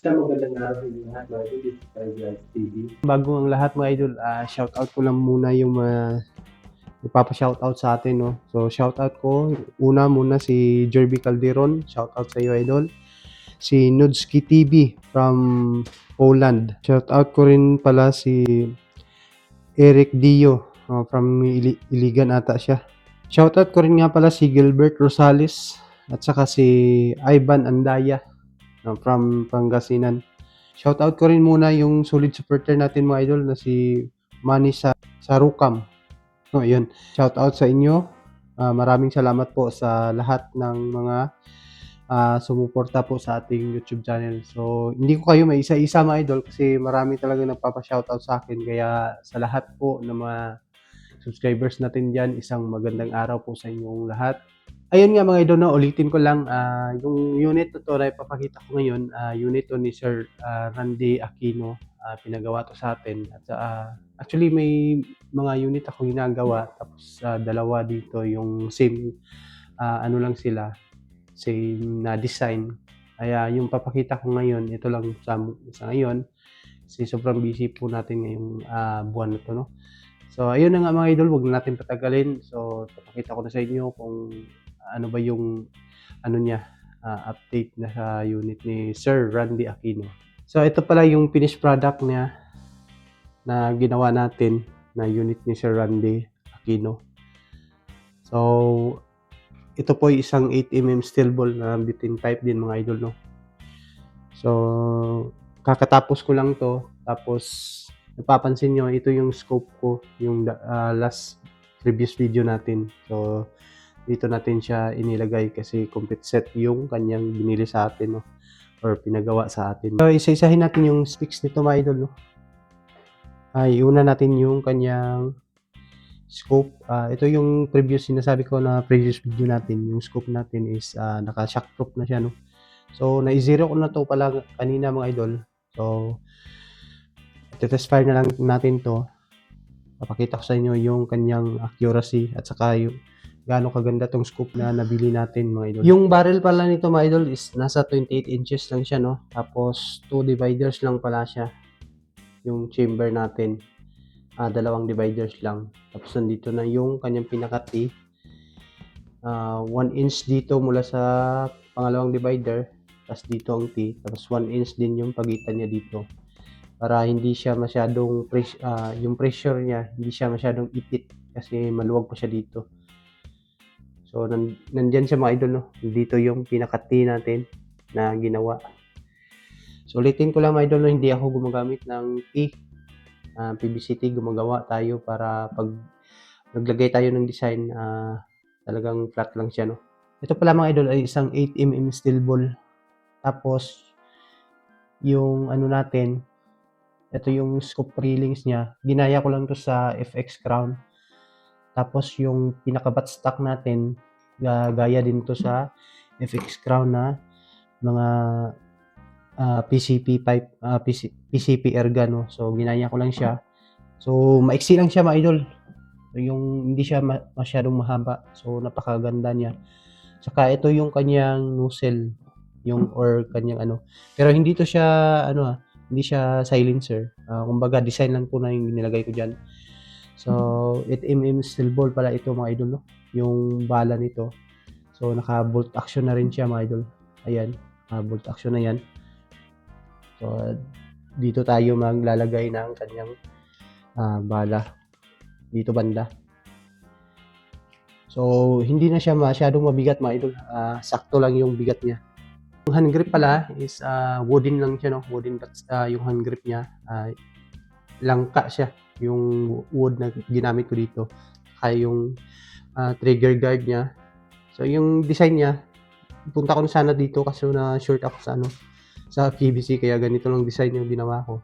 Sa magandang araw sa inyo lahat mga idol, dito tayo sa TV. Bago ang lahat mga idol, shoutout ko lang muna yung nagpapa-shoutout sa atin, no? So, shoutout ko, una muna si Jerby Calderon, shoutout sa iyo idol. Si Nudski TV from Poland. Shoutout ko rin pala si Eric Dio, from Iligan ata siya. Shoutout ko rin nga pala si Gilbert Rosales at saka si Ivan Andaya, from Pangasinan. Shoutout ko rin muna yung solid supporter natin mga idol na si Manny Sarukam. No, yun. Shoutout sa inyo. Maraming salamat po sa lahat ng mga sumuporta po sa ating YouTube channel. So, hindi ko kayo may isa-isa mga idol kasi marami talaga nagpapa-shoutout sa akin. Kaya sa lahat po ng mga subscribers natin dyan, isang magandang araw po sa inyong lahat. Ayun nga mga idol, no, ulitin ko lang, yung unit to na ipapakita ko ngayon, unit to ni Sir Randy Aquino, pinagawa to sa atin. At actually may mga unit ako ginagawa, tapos dalawa dito yung same, ano lang sila, same na design. Kaya yung papakita ko ngayon, ito lang sa ngayon, kasi sobrang busy po natin ngayong buwan na to, no? So, ayun na nga mga idol, wag na natin patagalin. So, papakita ko na sa inyo kung ano ba yung ano niya, update na sa unit ni Sir Randy Aquino. So, ito pala yung finished product niya na ginawa natin na unit ni Sir Randy Aquino. So, ito po ay isang 8mm steel ball na between pipe din mga idol, no? So, kakatapos ko lang to. Tapos, napapansin nyo, ito yung scope ko, yung last previous video natin. So, dito natin siya inilagay kasi complete set yung kanyang binili sa atin, no? Or pinagawa sa atin. So, isa-isahin natin yung specs nito mga idol, no? Iuna natin yung kanyang scope. Ito yung previous sinasabi ko na previous video natin. Yung scope natin is naka-shockproof na siya, no? So, na-zero ko na to pala kanina mga idol. So, test fire na lang natin to. Papakita ko sa inyo yung kanyang accuracy at saka yung gaano kaganda tong scope na nabili natin mga idol. Yung barrel pala nito mga idol is nasa 28 inches lang siya, no? Tapos 2 dividers lang pala siya. Yung chamber natin. Dalawang dividers lang. Tapos nandito na yung kanyang pinaka-T. 1 inch dito mula sa pangalawang divider. Tapos dito ang T. Tapos 1 inch din yung pagitan niya dito. Para hindi siya masyadong yung pressure niya hindi siya masyadong ipit kasi maluwag pa siya dito. So nandiyan siya mga idol, no? Dito yung pinaka-T natin na ginawa. So ulitin ko lang mga idol, no, hindi ako gumagamit ng T. PVC T gumagawa tayo para pag naglagay tayo ng design, talagang flat lang siya, no? Ito pala mga idol ay isang 8mm steel ball. Tapos yung ano natin, ito yung scope railings niya. Ginaya ko lang to sa FX Crown. Tapos yung pinaka-buttstock natin, gaya din to sa FX Crown na mga PCP pipe, PCP erga, no? So ginaya ko lang siya. So maiksi lang siya mga idol. Yung hindi siya masyadong mahaba. So napakaganda niya. Saka ito yung kanyang nozzle, yung or kanyang ano. Pero hindi to siya ano hindi siya silencer. Kumbaga design lang po na yung nilagay ko diyan. So 8mm steel ball pala ito mga idol, no? Yung bala nito. So naka bolt action na rin siya mga idol. Ayan, bolt action na yan. So dito tayo maglalagay ng kanyang bala dito banda. So hindi na siya masyadong mabigat mga idol. Sakto lang yung bigat niya. Yung hand grip pala is wooden lang siya, no? Wooden yung hand grip niya. Langka siya yung wood na ginamit ko dito. Kaya yung trigger guard niya. So yung design niya, punta ko na sana dito kasi na short ako sa ano sa PVC kaya ganito lang design yung ginawa ko.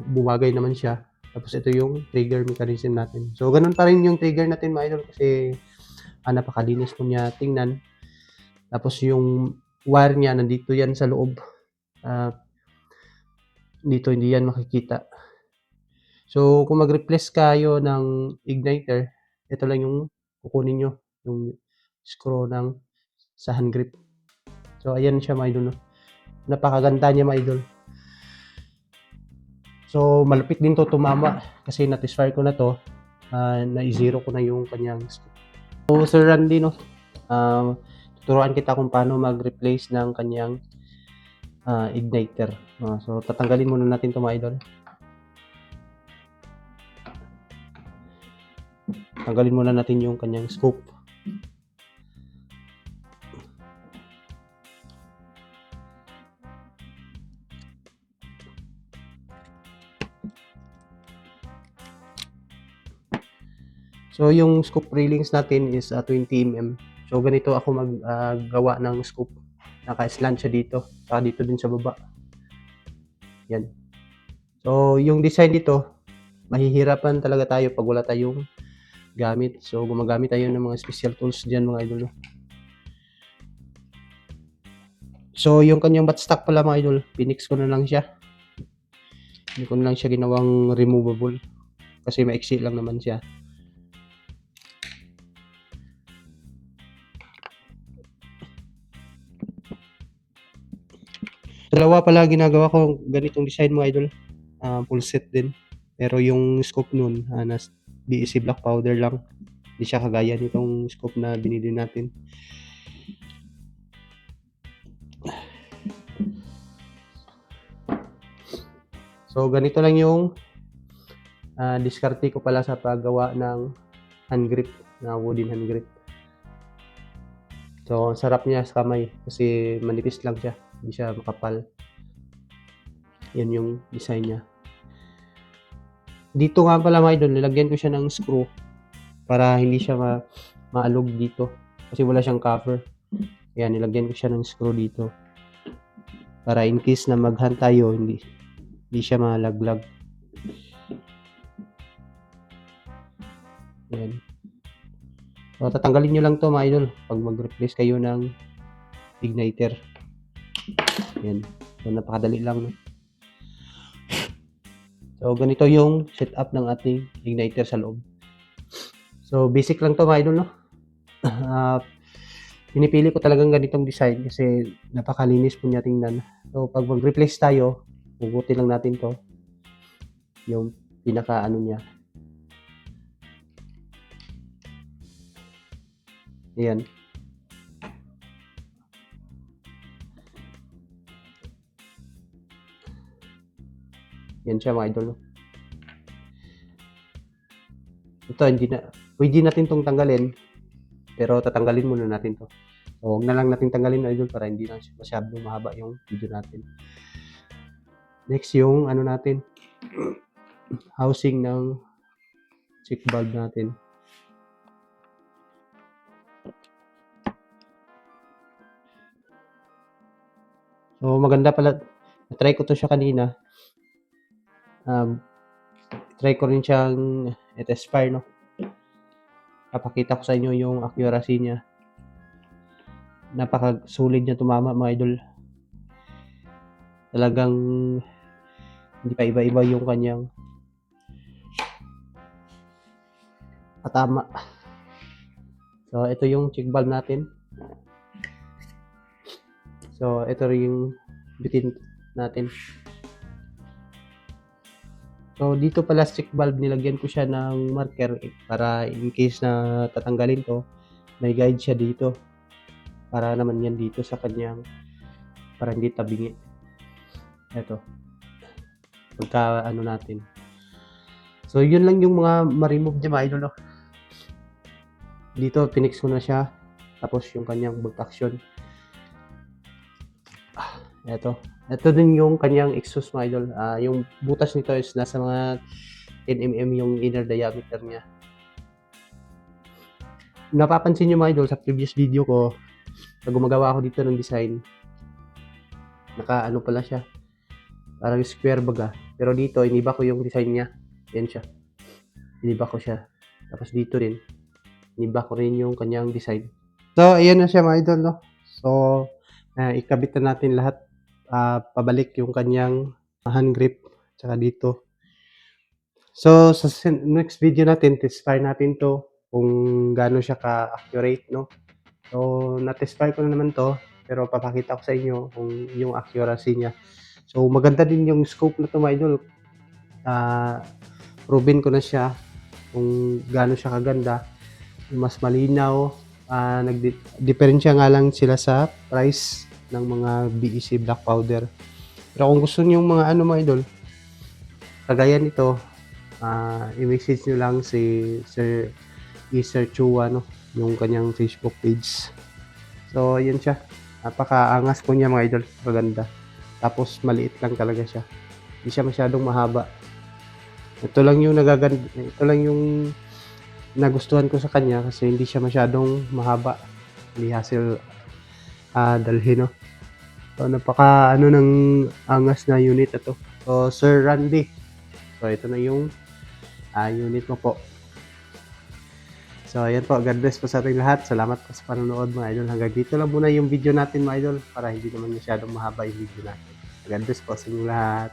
Bumagay naman siya. Tapos ito yung trigger mechanism natin. So ganun pa rin yung trigger natin mga idol kasi napakalinis po niya tingnan. Tapos yung wire niya nandito yan sa loob. Dito hindi yan makikita. So kung mag-replace kayo ng igniter, ito lang yung kukunin nyo, yung screw ng sa hand grip. So ayan siya mga idol, no? Napakaganda niya mga idol. So, malupit din to tumama kasi na-test fire ko na to. Na-zero ko na yung kanyang scoop. So, Sir Randy, no? Tuturuan kita kung paano mag-replace ng kanyang igniter. So, tatanggalin muna natin to mga idol. Tanggalin muna natin yung kanyang scoop. So, yung scoop railings natin is 20 mm. So, ganito ako maggawa ng scoop. Naka-slant siya dito. Saka dito din sa baba. Yan. So, yung design dito, mahihirapan talaga tayo pag wala tayong gamit. So, gumagamit tayo ng mga special tools dyan mga idol. So, yung kanyang buttstock pala mga idol, pinix ko na lang siya. Hindi ko na lang siya ginawang removable. Kasi maiksi lang naman siya. Dalawa pala ginagawa ko ganitong design mga idol. Full set din. Pero yung scope nun, BEC black powder lang. Hindi siya kagaya nitong scope na binili natin. So, ganito lang yung diskarte ko pala sa paggawa ng hand grip, na wooden hand grip. So, sarap niya sa kamay kasi manipis lang siya. Hindi siya makapal. Yan yung design niya. Dito nga pala mga idol, nilagyan ko siya ng screw para hindi siya maalog dito. Kasi wala siyang cover. Yan, nilagyan ko siya ng screw dito. Para in case na mag-hunt tayo, hindi siya malaglag. Yan. So, tatanggalin nyo lang to mga idol pag mag-replace kayo ng igniter. Yan. So, napakadali lang. No? So, ganito yung setup ng ating igniter sa loob. So, basic lang to mga idol, no? Pinipili ko talagang ganitong design kasi napakalinis po niya tingnan. So, pag mag-replace tayo, hugutin lang natin to. Yung pinaka ano niya. Ayan. Yan siya mga idol. No? Ito, pwede natin tong tanggalin. Pero tatanggalin muna natin to. So, huwag na lang natin tanggalin idol para hindi lang masyadong mahaba yung video natin. Next yung ano natin, housing ng check valve natin. So, maganda pala. Na-try ko to siya kanina. Try ko rin siyang test fire, no? Papakita ko sa inyo yung accuracy niya. Napakasulit niya tumama mga idol. Talagang hindi pa iba-iba yung kanyang patama. So, ito yung check valve natin. So, ito rin yung bitin natin. So, dito pala check valve, nilagyan ko siya ng marker para in case na tatanggalin to, may guide siya dito. Para naman yan dito sa kanyang, para hindi tabingi. Ito. Pagka ano natin. So, yun lang yung mga ma-remove niya mga idol. No? Dito, pinix ko na siya. Tapos yung kanyang bolt action. Ito. Ito din yung kanyang exhaust mga idol. Yung butas nito is nasa mga 10 mm yung inner diameter niya. Napapansin nyo mga idol sa previous video ko, na gumagawa ako dito ng design. Naka ano pala siya. Parang square baga. Pero dito, iniba ko yung design niya. Yan siya. Iniba ko siya. Tapos dito rin. Iniba ko rin yung kanyang design. So, ayan na siya mga idol. No? So, ikabit na natin lahat. Pabalik yung kanyang hand grip. Tsaka dito. So, sa next video natin, test fire natin to kung gaano siya ka-accurate, no? So, na-test fire ko na naman to. pero papakita ko sa inyo kung yung accuracy niya. So, maganda din yung scope na 'to mga idol. Proven ko na siya kung gaano siya kaganda, mas malinaw. Diferensya nga lang sila sa price ng mga BEC black powder. Pero kung gusto niyo mga ano mga idol, kagaya nito, i-message nyo lang si Sir Chua, no, yung kanyang Facebook page. So, yun siya. Napakaangas po niya mga idol. Maganda. Tapos, maliit lang talaga siya. Hindi siya masyadong mahaba. Ito lang yung nagustuhan ko sa kanya kasi hindi siya masyadong mahaba. Hindi hassle dalhin, no. So, napaka ano ng angas na unit ito. So, Sir Randy. So, ito na yung unit mo po. So, ayan po. God bless po sa ating lahat. Salamat po sa panonood mga idol. Hanggang dito lang muna yung video natin mga idol para hindi naman masyadong mahaba yung video natin. God bless po sa inyong lahat.